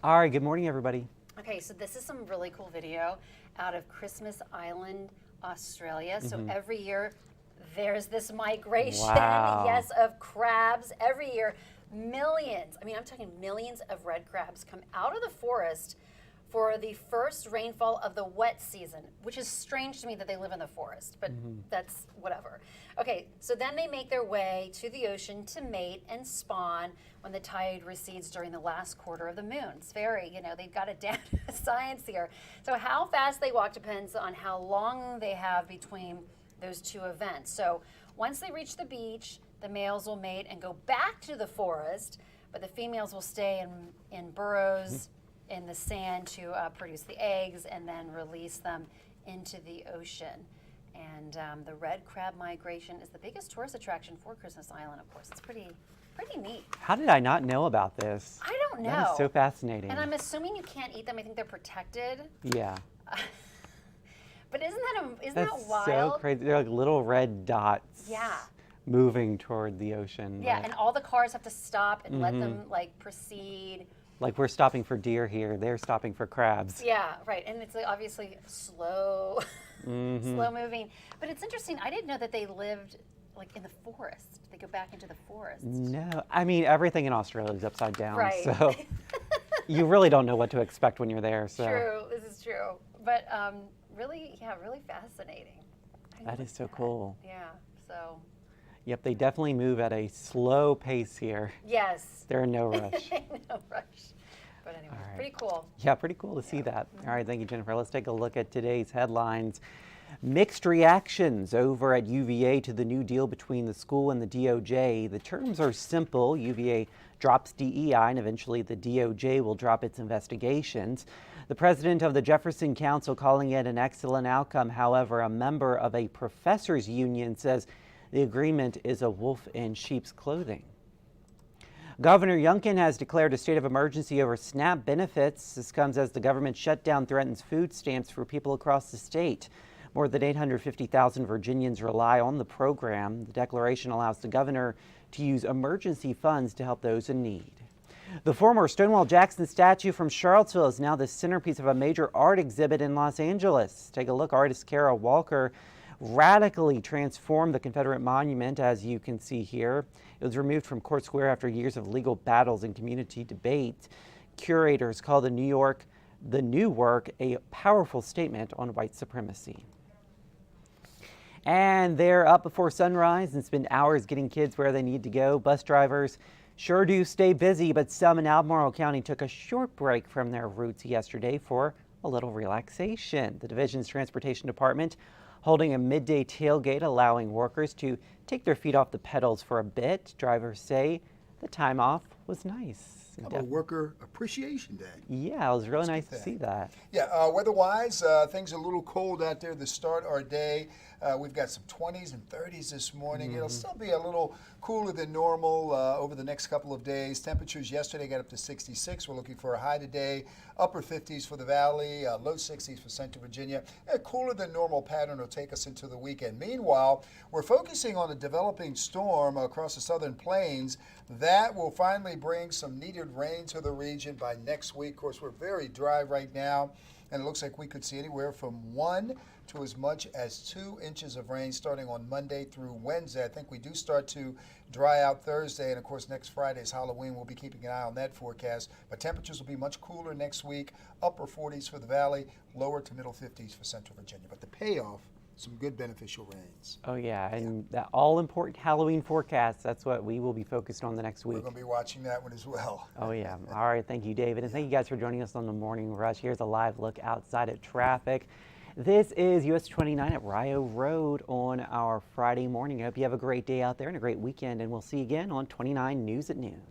All right, good morning, everybody. Okay, so this is some really cool video out of Christmas Island, Australia. So every year there's this migration, Wow. yes, of crabs. Every year, millions, I'm talking millions of red crabs come out of the forest for the first rainfall of the wet season, which is strange to me that they live in the forest, but that's whatever. Okay, so then they make their way to the ocean to mate and spawn when the tide recedes during the last quarter of the moon. It's very, they've got it down to science here. So how fast they walk depends on how long they have between those two events. So once they reach the beach, the males will mate and go back to the forest, but the females will stay in burrows in the sand to produce the eggs and then release them into the ocean. And the red crab migration is the biggest tourist attraction for Christmas Island, of course. It's pretty neat. How did I not know about this? I don't know. That is so fascinating. And I'm assuming you can't eat them. I think they're protected. Yeah. But isn't That's that wild? so crazy. They're like little red dots. Yeah. Moving toward the ocean. Yeah, and all the cars have to stop and let them proceed. Like we're stopping for deer here, they're stopping for crabs. Yeah, right. And it's obviously slow, slow moving. But it's interesting. I didn't know that they lived in the forest. They go back into the forest. No, everything in Australia is upside down. Right. So you really don't know what to expect when you're there. So. True, this is true. But really fascinating. That is so cool. Yeah, so. Yep, they definitely move at a slow pace here. Yes. They're in no rush. No rush. But anyway, All right. pretty cool. Yeah, pretty cool to see that. All right, thank you, Jennifer. Let's take a look at today's headlines. Mixed reactions over at UVA to the new deal between the school and the DOJ. The terms are simple. UVA drops DEI and eventually the DOJ will drop its investigations. The president of the Jefferson Council calling it an excellent outcome. However, a member of a professors union says the agreement is a wolf in sheep's clothing. Governor Youngkin has declared a state of emergency over SNAP benefits. This comes as the government shutdown threatens food stamps for people across the state. More than 850,000 Virginians rely on the program. The declaration allows the governor to use emergency funds to help those in need. The former Stonewall Jackson statue from Charlottesville is now the centerpiece of a major art exhibit in Los Angeles. Take a look. Artist Kara Walker radically transformed the Confederate monument, as you can see here. It was removed from Court Square after years of legal battles and community debate. Curators call the new work a powerful statement on white supremacy. And they're up before sunrise and spend hours getting kids where they need to go. Bus drivers sure do stay busy, but some in Albemarle County took a short break from their routes yesterday for a little relaxation. The division's transportation department holding a midday tailgate, allowing workers to take their feet off the pedals for a bit. Drivers say the time off was nice. How about Worker Appreciation Day? Yeah, it was really nice to see that. Yeah, weather-wise, things are a little cold out there to start our day. We've got some 20s and 30s this morning. It'll still be a little cooler than normal over the next couple of days. Temperatures yesterday got up to 66. We're looking for a high today. Upper 50s for the valley, low 60s for Central Virginia. A cooler than normal pattern will take us into the weekend. Meanwhile, we're focusing on a developing storm across the southern plains that will finally bring some needed rain to the region by next week. Of course, we're very dry right now, and it looks like we could see anywhere from 1 to as much as 2 inches of rain starting on Monday through Wednesday. I think we do start to dry out Thursday, and of course next Friday is Halloween. We'll be keeping an eye on that forecast, but temperatures will be much cooler next week. Upper 40s for the valley, lower to middle 50s for Central Virginia. But the payoff, some good beneficial rains. Oh yeah, and that all-important Halloween forecast, that's what we will be focused on the next week. We're going to be watching that one as well. Oh yeah. All right, thank you, David. And thank you guys for joining us on the Morning Rush. Here's a live look outside at traffic. This is US 29 at Rio Road on our Friday morning. I hope you have a great day out there and a great weekend, and we'll see you again on 29 News at Noon.